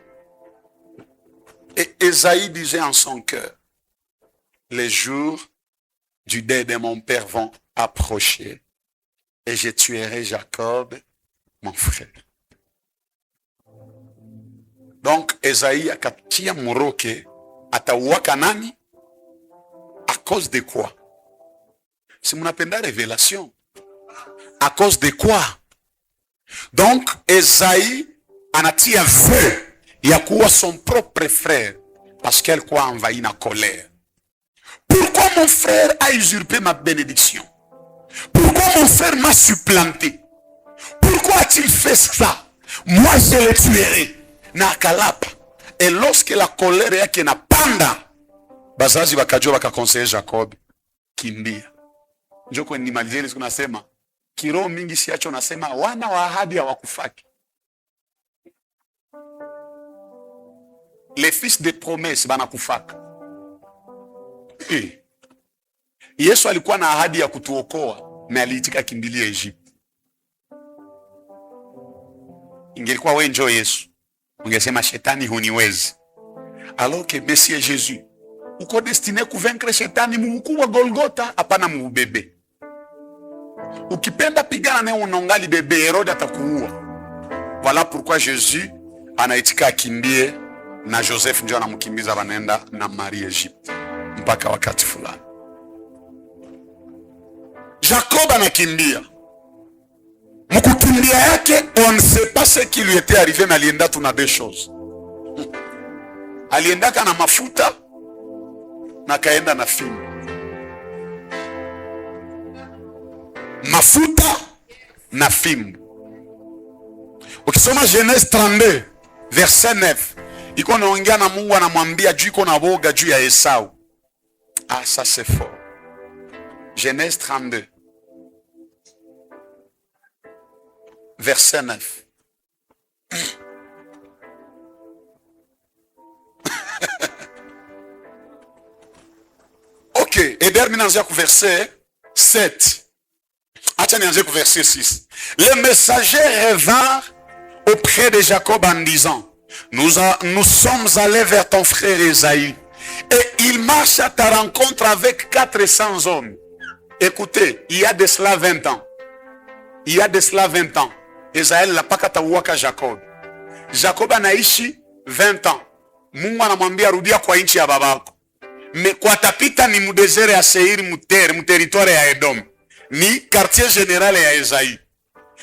S1: et Ésaïe disait en son cœur, les jours du deuil de mon père vont approcher et je tuerai Jacob, mon frère. Donc Ésaïe akatia muroke atauaka nani à cause de quoi? Si mnapenda révélation, à cause de quoi? Donc Ésaïe anatia vœu ya kuwa son propre frère parce qu'elle quoi envahi na colère. Pourquoi mon frère a usurpé ma bénédiction? Pourquoi mon frère m'a supplanté? Pourquoi a-t-il fait ça? Moi je le tuerai na akalapa. Et lorsque la colère yake na panda, bazazi bakajua bakakonseya Jacob, kimbia. Njoko nimalizie ile tunasema kiroho mingi siacho nasema wana wa ahadi hawakufaki. Les fils de promesse banakufaka. Yesu alikuwa na ahadi ya kutuokoa na aliitika kimbilia Egypt. Ingelikuwa wewe njoo Yesu, ungesema shetani huniwezi. Alors que Messie Jésus, uko destiné kuvaincre shetani mukubwa Golgotha, hapana mubebe. Ukipenda pigana naye unongali bebe, Herode atakuua. Voilà pourquoi Jésus anaitika kimbie na Joseph ndio anamkimbiza wanaenda na Marie Egypte mpaka wakati fulani. Jacob anakimbia. Mkukimbia yake, on ne sait pas ce qui lui était arrivé, mais alienda tu na deux choses. Aliendaka na mafuta na kaenda na fimbo. Mafuta na fimbo. Ukisoma Genèse 32 verset 9, iko naongea na Mungu anamwambia juu iko na boga juu ya Esau. Ah, ça c'est fort. Genèse 32 verset 9. Ok, et terminons ku verset 7. Acha nianze ku verset 6. Les messagers revinrent auprès de Jacob en disant, nous sommes allés vers ton frère Ésaïe et il marche à ta rencontre avec 400 hommes. Écoutez, il y a de cela 20 ans. Il y a de cela 20 ans. Ésaïe l'a pas katauaka Jacob. Jacob anaishi 20 ans. Mungu anamwambia rudia kwa nchi ya babako. Kwa tapita ni mudesert ya Seir, muteritoire ya Edom. Ni quartier general ya Ésaïe.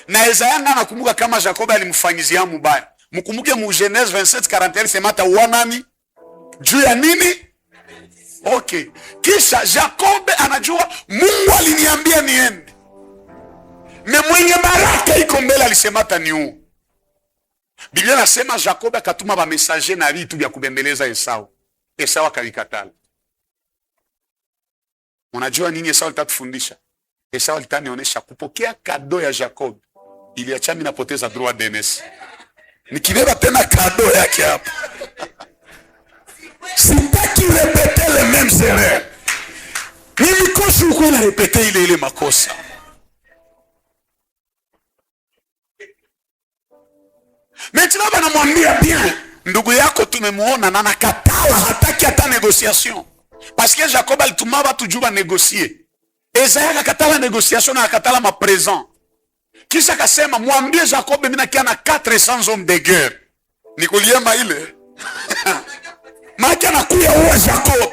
S1: Na Ésaïe anakumbuka kama Jacob alimfanyizia mubaya. Mkumbuke mu Genèse 27:41 sema taua nani? Juu ya nini? Okay. Kisha Jacob anajua Mungu aliniambia niende. Na mwenye baraka iko mbele alisema taniu. Biblia nasema Jacob akatuma ba messager na vitu vya kubembeleza Esau. Esau akalikatala. Unajua nini Esau alitufundisha? Esau alitanionyesha kupokea kado ya Jacob. Iliacha mimi napoteza droit d'NS. Nikibeba tena kado yake hapa. Sitaki répéter les mêmes erreurs. Nilikosa uko na répéter ile makosa. Maintenant banamwambia bien, ndugu yako tumemuona na nakatala hataki hata négociation. Parce que Jacob alituma watu juba négocier. Esaïe akatala négociation na akatala ma présent. Kisha akasema mwambie Jacob mimi nakia na 400 hommes de guerre. Nikuliema ile. Maki anakuya uwa Jacob.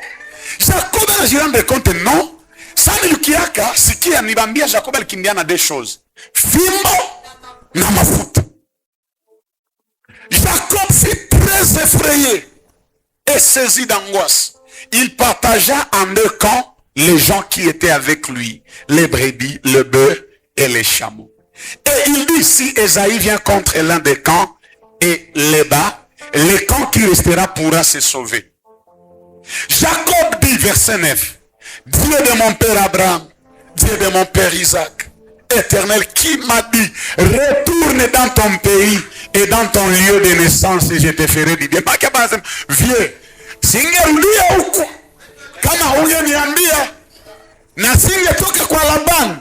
S1: Jacob anajirande compte non. Sani yukiaka sikia nibambia Jacob alikimbia na deux choses. Fimbo na mafuta. Jacob fut très effrayé et saisi d'angoisse. Il partagea en deux camps les gens qui étaient avec lui, les brebis, le bœuf et les chameaux. Et il dit, si Ésaïe vient contre l'un des camps et les bat, le camp qui restera pourra se sauver. Jacob dit, verset 9, Dieu de mon père Abraham, Dieu de mon père Isaac, Éternel, qui m'a dit, retourne dans ton pays et dans ton lieu de naissance et je te ferai du bien. Vieux, singerudia huko kama hungeniambia na singetoka kwa Labani,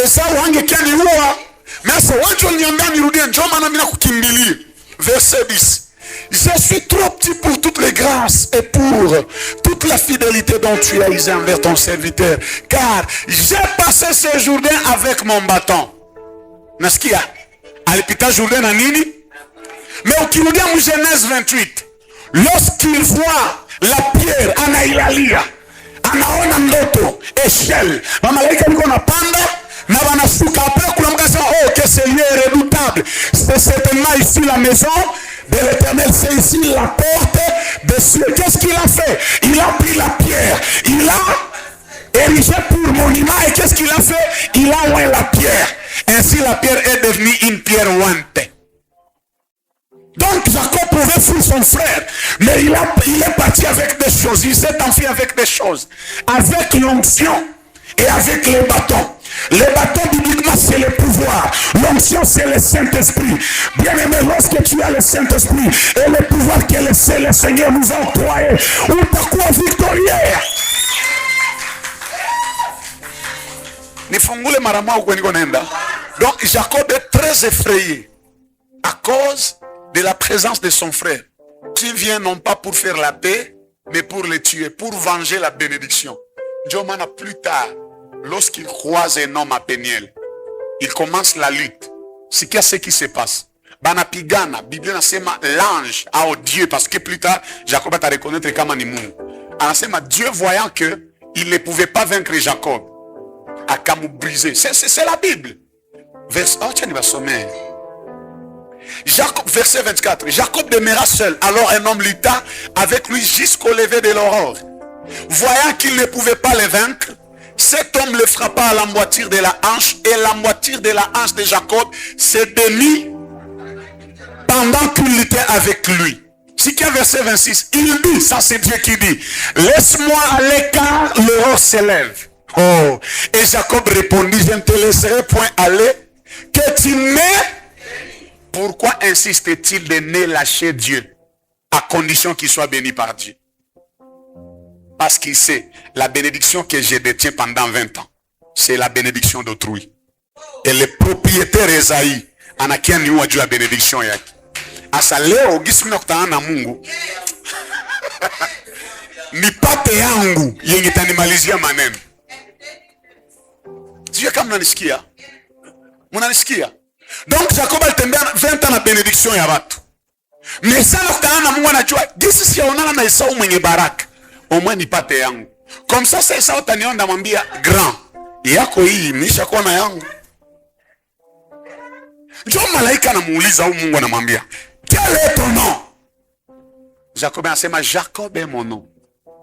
S1: Esau hangekaniua. Masa wacho niambia nirudie, njoo maana mimi nakukimbilia. Verset 10. Je suis trop petit pour toutes les grâces et pour toute la fidélité dont tu as usé envers ton serviteur, car j'ai passé ce Jourdain avec mon bâton. Nasikia alipita Jourdain na nini? Mais ukirudia mu Genèse 28, lorsqu'il voit la pierre anailalia, anaona ndoto échelle, malaika liko napanda na wanashuka. Après kuna mkasa, oh que ce lieu est redoutable, c'est certainement ici la maison de l'Éternel, c'est ici la porte des cieux. Qu'est-ce qu'il a fait? Il a pris la pierre, il a érigé pour monument, et qu'est-ce qu'il a fait? Il a oint la pierre. Ainsi la pierre est devenue une pierre ointe. Donc Jacob pouvait fuir son frère, mais il est parti avec des choses, il s'est enfui avec des choses, avec l'onction et avec les bâtons. Les bâtons bibliquement c'est le pouvoir, l'onction c'est le Saint-Esprit. Bien aimé, lorsque tu as le Saint-Esprit et le pouvoir que le Seigneur nous a octroyé, utakuwa victorieux. Nifungule mara moja huko niko naenda. Donc Jacob est très effrayé à cause de la présence de son frère, qui vient non pas pour faire la paix, mais pour le tuer, pour venger la bénédiction. Jomana plus tard, lorsqu'il croise un homme à Péniel, il commence la lutte. C'est qu'est ce qui se passe? Banapigana, Bible nasema l'ange au Dieu, parce que plus tard, Jacob a reconnaître kama ni Mungu. Anasema Dieu voyant que il ne pouvait pas vaincre Jacob, a kamu brisé. C'est la Bible. Jacob, verset 24. Jacob demeura seul. Alors un homme lutta avec lui jusqu'au lever de l'aurore. Voyant qu'il ne pouvait pas le vaincre, cet homme le frappa à la moitié de la hanche, et la moitié de la hanche de Jacob s'est démise pendant qu'il luttait avec lui. C'est qu'un verset 26. Il dit, ça c'est Dieu qui dit, laisse-moi aller car l'aurore s'élève. Oh, et Jacob répondit, je ne te laisserai point aller, que tu n'aies. Pourquoi insiste-t-il de ne lâcher Dieu à condition qu'il soit béni par Dieu? Parce qu'il sait, la bénédiction que je détiens pendant 20 ans, c'est la bénédiction d'autrui. Et le propriétaire Esaïe, anakia niua juu ya bénédiction yake. Asa leo gisi mnakutana na Mungu, nipate yangu yenye tanimalizia maneno. Sijui kama mnanisikia. Mnanisikia? Donc Jacob alitembea 20 ans na bénédiction ya watu. Mais sana kutana na Mungu anajua gisi siaonana na Esau mwenye baraka, omwe nipate yangu. Comme ça c'est Esau tanionda mwambia grand, yako hii nisha kuwa na yangu. Ndio malaika anamuuliza au Mungu anamwambia, quel est ton nom? Jacob anasema Jacob est mon nom.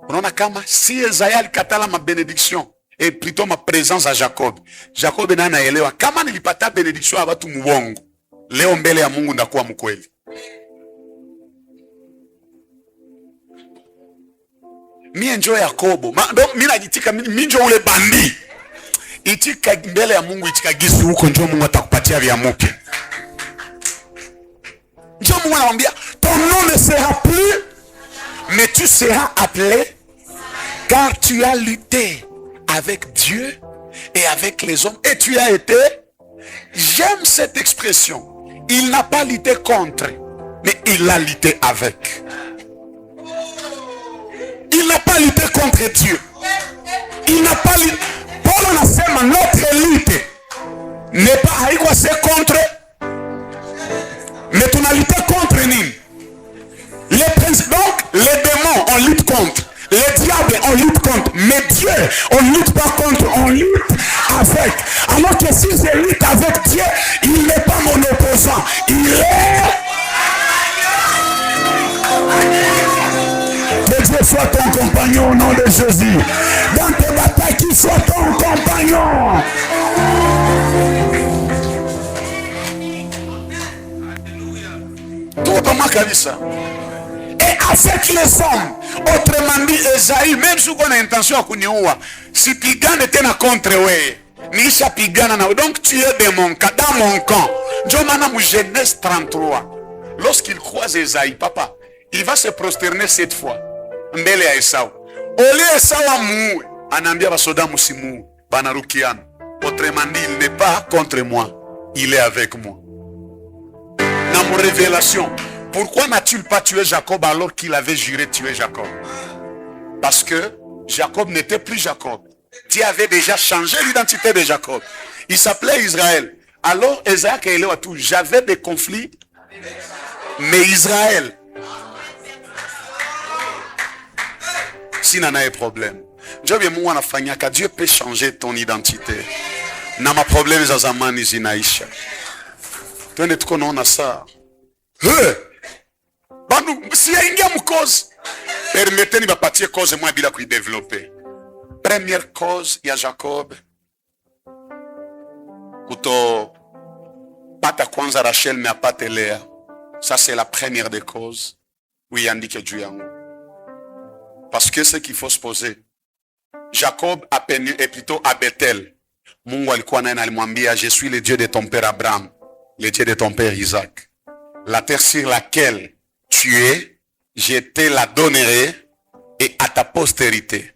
S1: Unaona kama si Esaïe alikatala ma bénédiction et plutôt ma présence à Jacob. Jacob na anaelewa kama nilipata benediction ya watu muongo, leo mbele ya Mungu ndakuwa mkweli. Mie njo Yakobo. Donc mimi najitika mimi njo ule bandi. Itika mbele ya Mungu, itika gisi huko njo Mungu atakupatia vya muke. Njo Mungu anamwambia ton nom ne sera plus, mais tu seras appelé, car tu as lutté avec Dieu et avec les hommes, et tu as été, j'aime cette expression, il n'a pas lutté contre, mais il a lutté avec. Il n'a pas lutté contre Dieu, il n'a pas lutté. Paul anasema notre lutte n'est pas haikuwa c'est contre, mais tu n'as lutté contre nini? Donc les démons on lutte contre, les diables on lutte contre, mais Dieu on ne lutte pas contre, on lutte avec. Alors que si je lutte avec Dieu, il n'est pas mon opposant, il est. Que Dieu soit ton compagnon au nom de Jésus. Dans tes batailles, qu'il soit ton compagnon. Tout comment kabisa. Et avec les hommes, autrement dit Esaïe, même si on a intention à kuniua, si pigane tena contre we, nisha pigana na. Donc tu es de mon camp, dans mon camp. Jomana mu Genèse 33. Lorsqu'il croise Esaïe, papa, il va se prosterner cette fois mbele ya Esau. Olie sawa muue, anaambia basoda musimuue, banarukiana. Autrement dit, il n'est pas contre moi, il est avec moi. Dans mon révélation, pourquoi n'a-t-il pas tué Jacob alors qu'il avait juré tuer Jacob? Parce que Jacob n'était plus Jacob. Dieu avait déjà changé l'identité de Jacob. Il s'appelait Israël. Alors Isaac et Léotou, j'avais des conflits, mais Israël, si n'en a un problème, Dieu peut changer ton identité. Na ma problème za zamani zinaisha. Twende tuko naona saa. Bandu si yaingia mkozi. Permettez-ni bapatie cause moi bila kuidévelopper. Première cause ya Jacob. Kuto pata kwanza Rachel mais apate Léa. Ça c'est la première des causes. Oui, indique Dieu yangu. Parce que ce qu'il faut se poser. Jacob a penu et plutôt à Bethel. Mungu alikuwa naye alimwambia, je suis le Dieu de ton père Abraham, le Dieu de ton père Isaac. La terre sur laquelle tu es, je te la donnerai et à ta postérité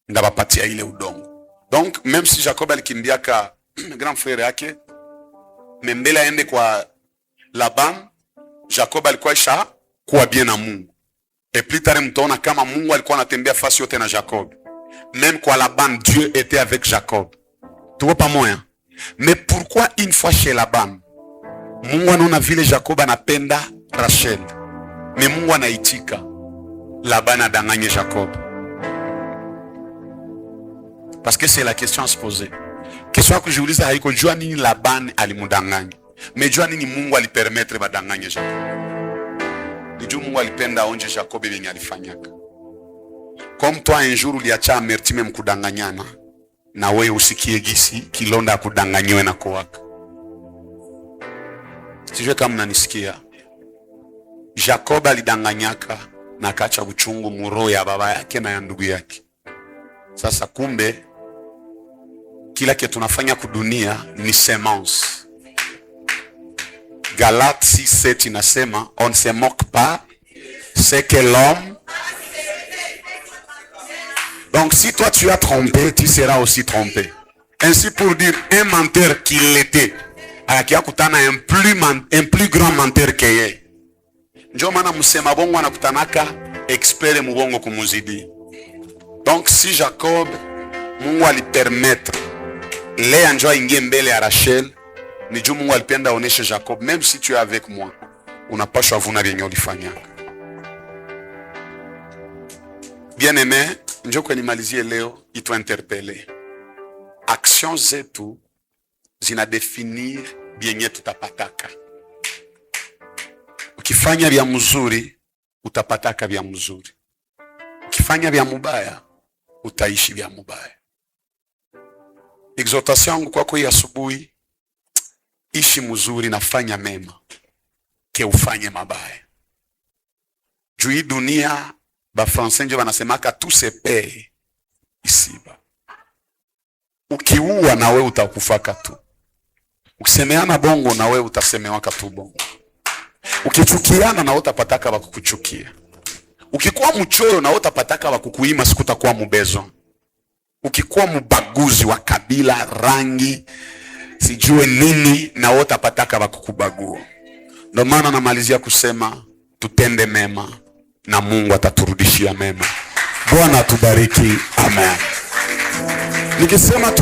S1: ndabapatia ile udongo. Donc même si Jacob alikimbia ka grand frère yake, mbele aende kwa Laban, Jacob alikuwa isha kuwa bien na Mungu. Et plus tard mtaona kama Mungu alikuwa anatembea fasi yote na Jacob. Même kwa Laban, Dieu était avec Jacob. Tu vois pas moyen. Mais pourquoi une fois chez Laban, Mungu anaona vile Jacob anapenda Rachel, mais Mungu anaitika Laban adanganye Jacob? Parce que c'est la question à se poser. Question que jiuliza haiko jua nini Laban alimudanganya, mais jua nini Mungu alipermettre badanganye Jacob. Ndio Mungu alipenda aonje Jacob yenye alifanyaka. Comme toi un jour uliacha amertime mkudanganyana, na wewe usikie gisi kilonda kudanganywe na kuwaka. Sijue kama mnanisikia. Jacob alidanganyaka na kacha uchungu muro ya baba yake na ya ndugu yake. Sasa kumbe kila kitu tunafanya kudunia ni semence. Galates 6:7 inasema on ne se moque pas c'est que l'homme. Donc si toi tu as trompé, tu seras aussi trompé. Ainsi pour dire, un menteur qui l'était, akakutana un plus grand menteur que yeye. Ndio maana msema bongo anakutanaka expert mubongo kumuzidi. Donc si Jacob Mungu alipermettre Léa njo ingie mbele ya Rachel, ni juu Mungu alipenda aoneshe Jacob, même si tu es avec moi, unapaswa vuna vyenye ulifanyaka. Bien aimé, njoo kwa nimalizie leo itu interpeller. Action zetu zina definir bienye tutapataka. Ukifanya vya mzuri utapataka vya mzuri. Ukifanya vya mubaya utaishi vya mubaya. Exhortation yangu kwako hii asubuhi, ishi mzuri na fanya mema ke ufanye mabaya. Juu hii dunia ba français ndio wanasemaka tout se paye ici ba. Ukiua na wewe utakufaka tu. Ukisemeana bongo na wewe utasemewaka tu bongo. Ukichukiana na wewe utapataka wa kukuchukia. Ukikuwa mchoyo na wewe utapataka wa kukuima, siku utakuwa mubezo. Ukikuwa mbaguzi wa kabila, rangi, sijue nini, na wewe utapataka wa kukubagua. Ndio maana namalizia kusema tutende mema na Mungu ataturudishia mema. Bwana atubariki. Amen. Nikisema